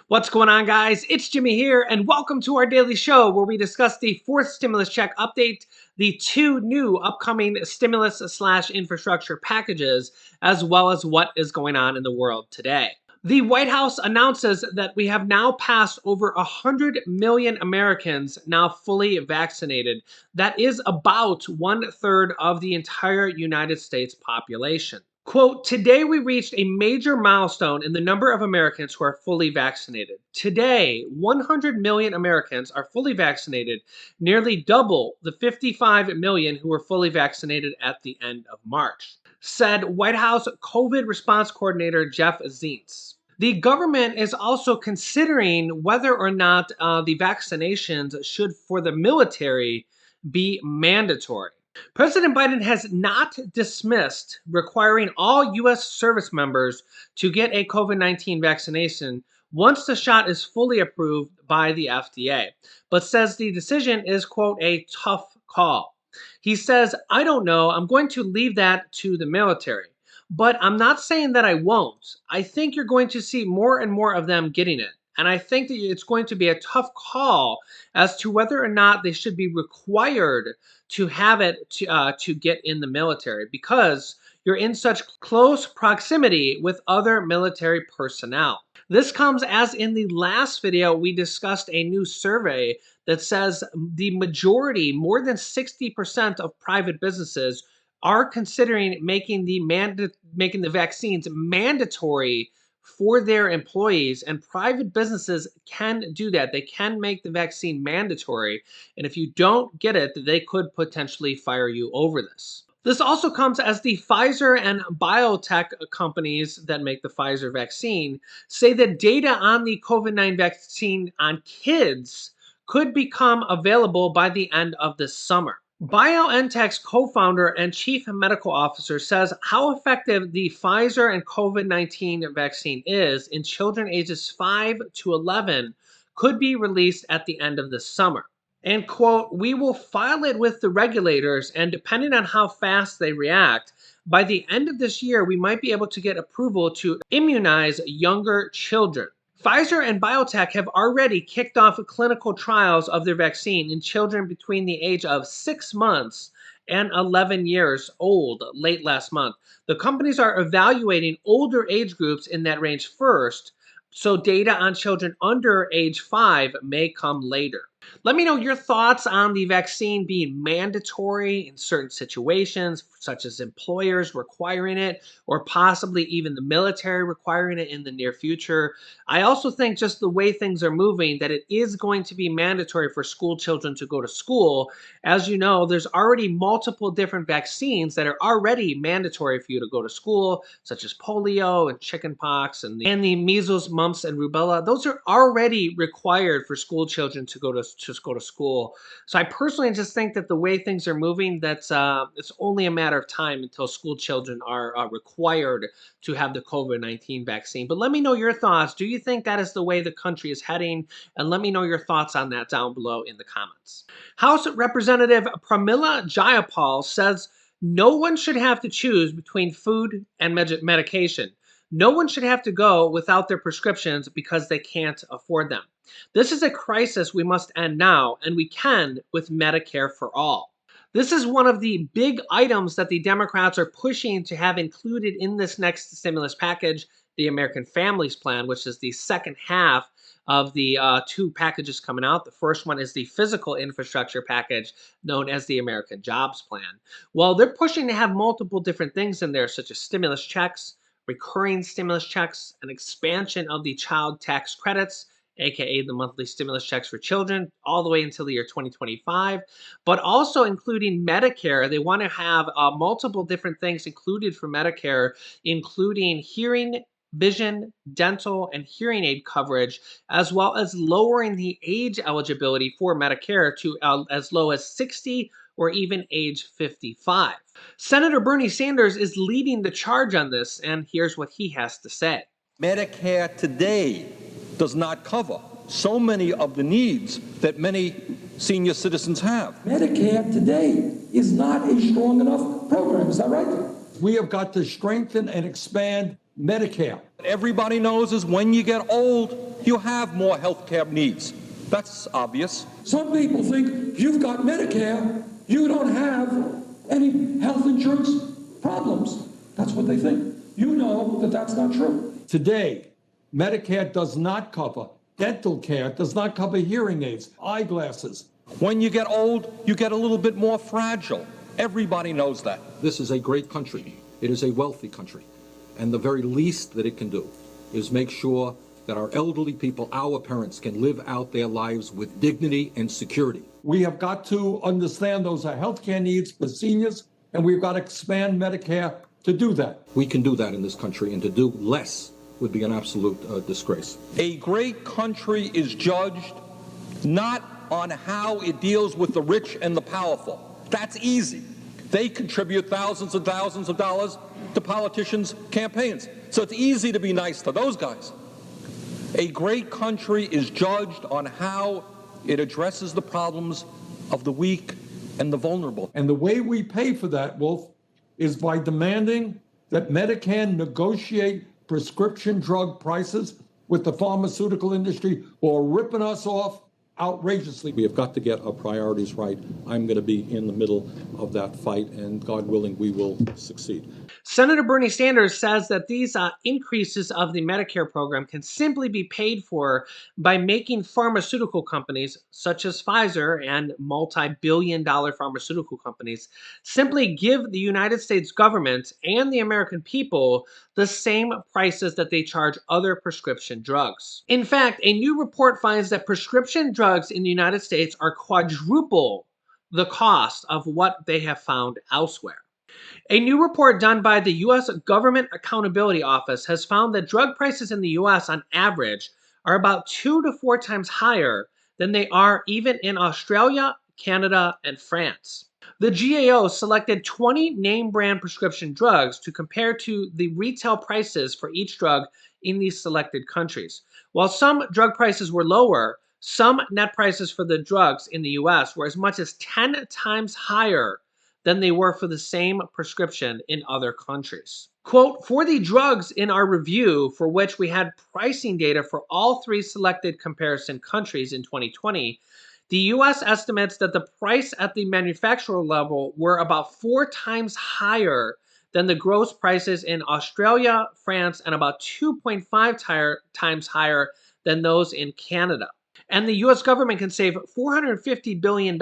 What's going on, guys? It's Jimmy here, and welcome to our daily show where we discuss the fourth stimulus check update, the two new upcoming stimulus/infrastructure packages, as well as what is going on in the world today. The White House announces that we have now passed over 100 million Americans now fully vaccinated. That is about 1/3 of the entire United States population. Quote, today we reached a major milestone in the number of Americans who are fully vaccinated. Today, 100 million Americans are fully vaccinated, nearly double the 55 million who were fully vaccinated at the end of March, said White House COVID response coordinator Jeff Zients. The government is also considering whether or not the vaccinations should, for the military, be mandatory. President Biden has not dismissed requiring all U.S. service members to get a COVID-19 vaccination once the shot is fully approved by the FDA, but says the decision is, quote, a tough call. He says, I don't know, I'm going to leave that to the military, but I'm not saying that I won't. I think you're going to see more and more of them getting it. And I think that it's going to be a tough call as to whether or not they should be required to have it to get in the military, because you're in such close proximity with other military personnel. This comes as in the last video, we discussed a new survey that says the majority, more than 60% of private businesses are considering making the vaccines mandatory for their employees, and private businesses can do that. They can make the vaccine mandatory, and if you don't get it, they could potentially fire you over this. This also comes as the Pfizer and biotech companies that make the Pfizer vaccine say that data on the COVID-19 vaccine on kids could become available by the end of this summer. BioNTech's co-founder and chief medical officer says how effective the Pfizer and COVID-19 vaccine is in children ages 5 to 11 could be released at the end of this summer. And quote, we will file it with the regulators, and depending on how fast they react, by the end of this year, we might be able to get approval to immunize younger children. Pfizer and biotech have already kicked off clinical trials of their vaccine in children between the age of 6 months and 11 years old late last month. The companies are evaluating older age groups in that range first, so data on children under age 5 may come later. Let me know your thoughts on the vaccine being mandatory in certain situations, such as employers requiring it, or possibly even the military requiring it in the near future. I also think just the way things are moving, that it is going to be mandatory for school children to go to school. As you know, there's already multiple different vaccines that are already mandatory for you to go to school, such as polio and chickenpox and the measles, mumps, and rubella. Those are already required for school children to go to school. So I personally just think that the way things are moving, that's it's only a matter of time until school children are required to have the COVID-19 vaccine. But let me know your thoughts. Do you think that is the way the country is heading? And let me know your thoughts on that down below in the comments. House Representative Pramila Jayapal says no one should have to choose between food and medication. No one should have to go without their prescriptions because they can't afford them. This is a crisis we must end now, and we can with Medicare for all. This is one of the big items that the Democrats are pushing to have included in this next stimulus package, the American Families Plan, which is the second half of the two packages coming out. The first one is the physical infrastructure package known as the American Jobs Plan. Well, they're pushing to have multiple different things in there, such as stimulus checks, recurring stimulus checks, an expansion of the child tax credits, aka the monthly stimulus checks for children, all the way until the year 2025, but also including Medicare. They want to have multiple different things included for Medicare, including hearing, vision, dental, and hearing aid coverage, as well as lowering the age eligibility for Medicare to as low as 60 or even age 55. Senator Bernie Sanders is leading the charge on this, and here's what he has to say. Medicare today does not cover so many of the needs that many senior citizens have. Medicare today is not a strong enough program. Is that right? We have got to strengthen and expand Medicare. Everybody knows is when you get old, you have more health care needs. That's obvious. Some people think if you've got Medicare, you don't have any health insurance problems. That's what they think. You know that that's not true. Today, Medicare does not cover dental care, does not cover hearing aids, eyeglasses. When you get old, you get a little bit more fragile. Everybody knows that. This is a great country. It is a wealthy country. And the very least that it can do is make sure that our elderly people, our parents, can live out their lives with dignity and security. We have got to understand those are healthcare needs for seniors, and we've got to expand Medicare to do that. We can do that in this country, and to do less would be an absolute disgrace. A great country is judged not on how it deals with the rich and the powerful. That's easy. They contribute thousands and thousands of dollars to politicians' campaigns. So it's easy to be nice to those guys. A great country is judged on how it addresses the problems of the weak and the vulnerable. And the way we pay for that, Wolf, is by demanding that Medicare negotiate prescription drug prices with the pharmaceutical industry who are ripping us off outrageously. We have got to get our priorities right. I'm going to be in the middle of that fight, and God willing, we will succeed. Senator Bernie Sanders says that these increases of the Medicare program can simply be paid for by making pharmaceutical companies, such as Pfizer and multi-billion-dollar pharmaceutical companies, simply give the United States government and the American people the same prices that they charge other prescription drugs. In fact, a new report finds that prescription drugs in the United States are quadruple the cost of what they have found elsewhere. A new report done by the U.S. Government Accountability Office has found that drug prices in the U.S. on average are about 2 to 4 times higher than they are even in Australia, Canada, and France. The GAO selected 20 name brand prescription drugs to compare to the retail prices for each drug in these selected countries. While some drug prices were lower, some net prices for the drugs in the US were as much as 10 times higher than they were for the same prescription in other countries. Quote, for the drugs in our review, for which we had pricing data for all 3 selected comparison countries in 2020, the U.S. estimates that the price at the manufacturer level were about 4 times higher than the gross prices in Australia, France, and about 2.5 times higher than those in Canada. And the U.S. government can save $450 billion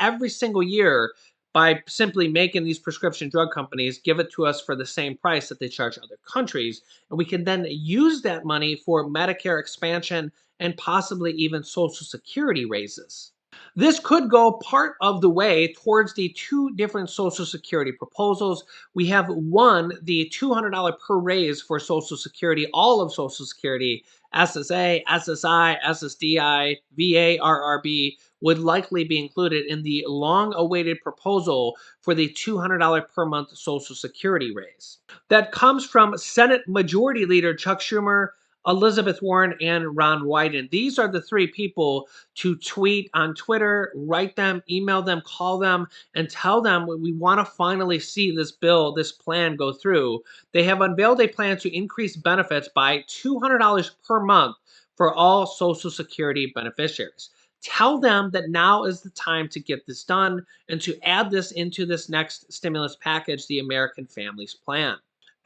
every single year by simply making these prescription drug companies give it to us for the same price that they charge other countries. And we can then use that money for Medicare expansion and possibly even Social Security raises. This could go part of the way towards the 2 different Social Security proposals. We have one, the $200 per raise for Social Security, all of Social Security, SSA, SSI, SSDI, VA, RRB, would likely be included in the long-awaited proposal for the $200 per month Social Security raise. That comes from Senate Majority Leader Chuck Schumer, Elizabeth Warren, and Ron Wyden. These are the 3 people to tweet on Twitter, write them, email them, call them, and tell them we want to finally see this bill, this plan go through. They have unveiled a plan to increase benefits by $200 per month for all Social Security beneficiaries. Tell them that now is the time to get this done and to add this into this next stimulus package, the American Families Plan.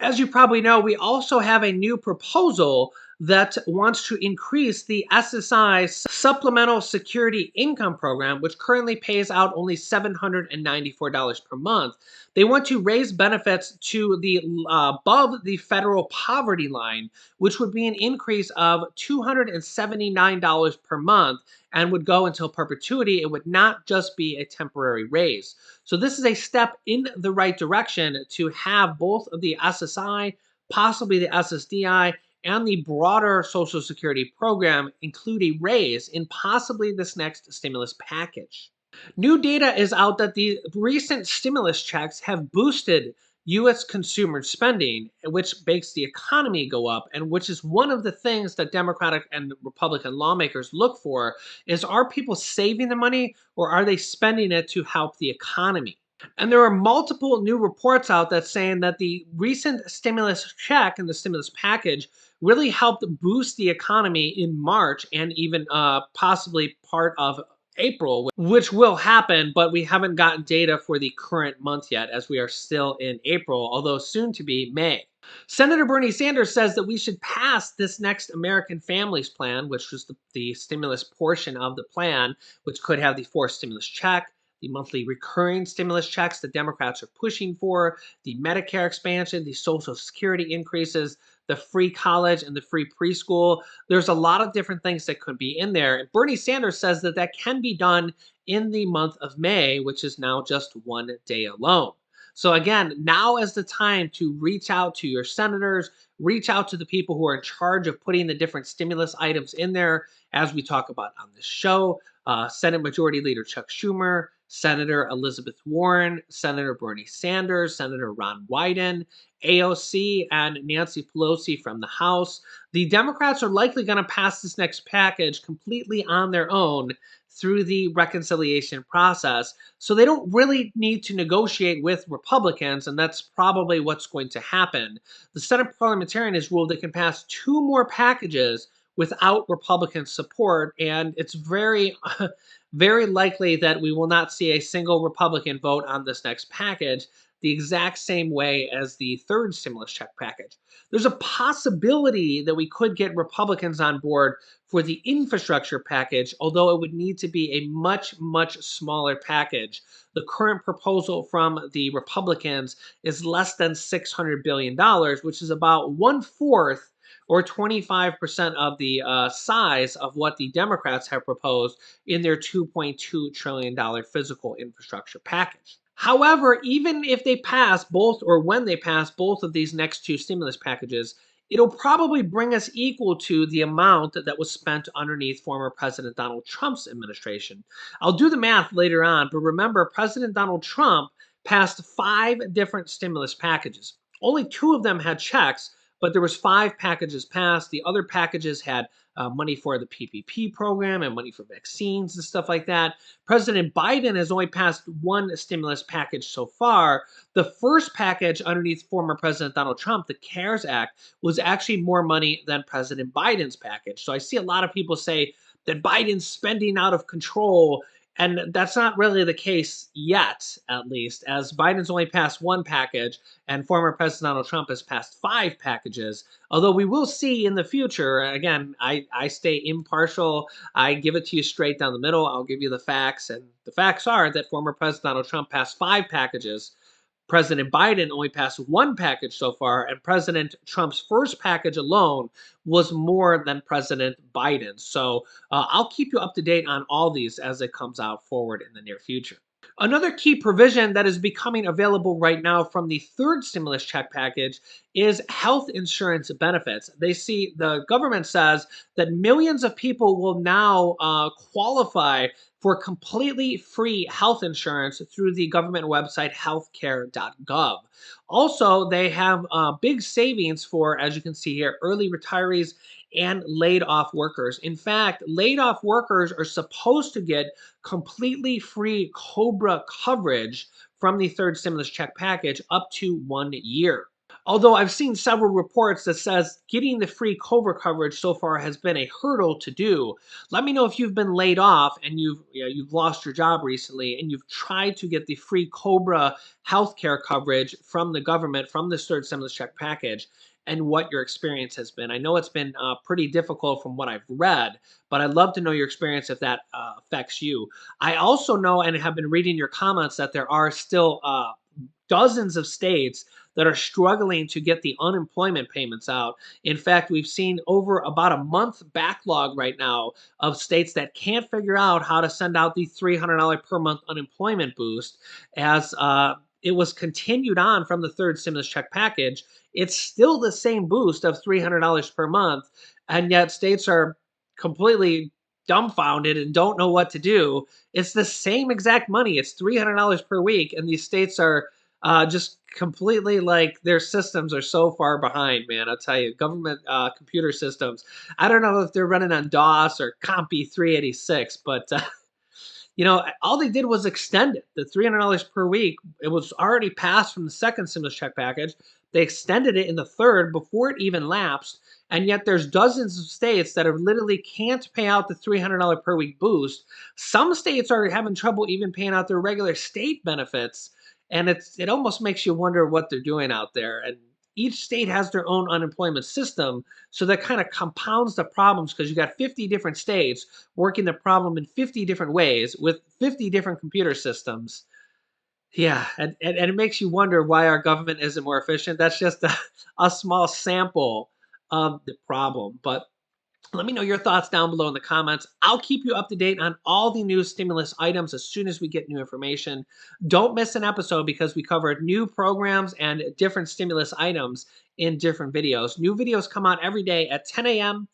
As you probably know, we also have a new proposal that wants to increase the SSI Supplemental Security Income Program, which currently pays out only $794 per month. They want to raise benefits to the above the federal poverty line, which would be an increase of $279 per month and would go until perpetuity. It would not just be a temporary raise. So this is a step in the right direction to have both of the SSI, possibly the SSDI, and the broader Social Security program include a raise in possibly this next stimulus package. New data is out that the recent stimulus checks have boosted U.S. consumer spending, which makes the economy go up, and which is one of the things that Democratic and Republican lawmakers look for is, are people saving the money or are they spending it to help the economy? And there are multiple new reports out that saying that the recent stimulus check and the stimulus package really helped boost the economy in March and even possibly part of April, which will happen, but we haven't gotten data for the current month yet, as we are still in April, although soon to be May. Senator Bernie Sanders says that we should pass this next American Families Plan, which was the stimulus portion of the plan, which could have the forced stimulus check, the monthly recurring stimulus checks the Democrats are pushing for, the Medicare expansion, the Social Security increases, the free college and the free preschool. There's a lot of different things that could be in there. And Bernie Sanders says that that can be done in the month of May, which is now just one day alone. So again, now is the time to reach out to your senators, reach out to the people who are in charge of putting the different stimulus items in there, as we talk about on this show. Senate Majority Leader Chuck Schumer, Senator Elizabeth Warren, Senator Bernie Sanders, Senator Ron Wyden, AOC, and Nancy Pelosi from the House. The Democrats are likely going to pass this next package completely on their own through the reconciliation process. So they don't really need to negotiate with Republicans, and that's probably what's going to happen. The Senate parliamentarian has ruled they can pass two more packages without Republican support, and it's very, very likely that we will not see a single Republican vote on this next package the exact same way as the third stimulus check package. There's a possibility that we could get Republicans on board for the infrastructure package, although it would need to be a much, much smaller package. The current proposal from the Republicans is less than $600 billion, which is about one fourth or 25% of the size of what the Democrats have proposed in their $2.2 trillion physical infrastructure package. However, even if they pass both, or when they pass both of these next two stimulus packages, it'll probably bring us equal to the amount that was spent underneath former President Donald Trump's administration. I'll do the math later on, but remember, President Donald Trump passed 5 different stimulus packages. Only 2 of them had checks, but there was 5 packages passed. The other packages had money for the PPP program and money for vaccines and stuff like that. President Biden has only passed 1 stimulus package so far. The first package underneath former President Donald Trump, the CARES Act, was actually more money than President Biden's package. So I see a lot of people say that Biden's spending out of control, and that's not really the case yet, at least, as Biden's only passed 1 package and former President Donald Trump has passed 5 packages. Although we will see in the future, again, I stay impartial. I give it to you straight down the middle. I'll give you the facts. And the facts are that former President Donald Trump passed 5 packages. President Biden only passed 1 package so far, and President Trump's first package alone was more than President Biden's. So I'll keep you up to date on all these as it comes out forward in the near future. Another key provision that is becoming available right now from the third stimulus check package is health insurance benefits. The government says that millions of people will now qualify for completely free health insurance through the government website healthcare.gov. Also, they have big savings for, as you can see here, early retirees and laid off workers. In fact, laid off workers are supposed to get completely free COBRA coverage from the third stimulus check package up to 1 year. Although I've seen several reports that says getting the free COBRA coverage so far has been a hurdle to do. Let me know if you've been laid off and you've lost your job recently and you've tried to get the free COBRA healthcare coverage from the government from this third stimulus check package, and what your experience has been. I know it's been pretty difficult from what I've read, but I'd love to know your experience if that affects you. I also know and have been reading your comments that there are still dozens of states that are struggling to get the unemployment payments out. In fact, we've seen over about a month backlog right now of states that can't figure out how to send out the $300 per month unemployment boost, as it was continued on from the third stimulus check package. It's still the same boost of $300 per month, and yet states are completely dumbfounded and don't know what to do. It's the same exact money. It's $300 per week, and these states are just completely, like, their systems are so far behind, man. I'll tell you, government computer systems. I don't know if they're running on DOS or CompE 386, but All they did was extend it. The $300 per week, it was already passed from the second stimulus check package. They extended it in the third before it even lapsed. And yet there's dozens of states that are literally can't pay out the $300 per week boost. Some states are having trouble even paying out their regular state benefits. And it almost makes you wonder what they're doing out there. And each state has their own unemployment system. So that kind of compounds the problems because you got 50 different states working the problem in 50 different ways with 50 different computer systems. Yeah, and it makes you wonder why our government isn't more efficient. That's just a small sample of the problem. But let me know your thoughts down below in the comments. I'll keep you up to date on all the new stimulus items as soon as we get new information. Don't miss an episode because we covered new programs and different stimulus items in different videos. New videos come out every day at 10 a.m.,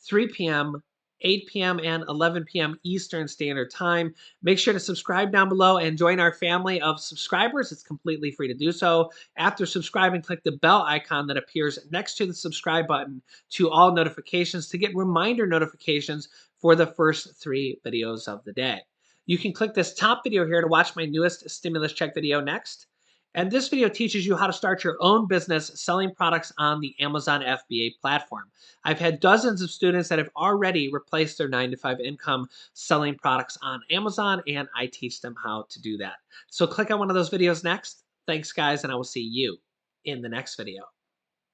3 p.m., 8 p.m., and 11 p.m. Eastern Standard Time. Make sure to subscribe down below and join our family of subscribers. It's completely free to do so. After subscribing, click the bell icon that appears next to the subscribe button to all notifications to get reminder notifications for the first 3 videos of the day. You can click this top video here to watch my newest stimulus check video next. And this video teaches you how to start your own business selling products on the Amazon FBA platform. I've had dozens of students that have already replaced their 9-to-5 income selling products on Amazon, and I teach them how to do that. So click on one of those videos next. Thanks, guys, and I will see you in the next video.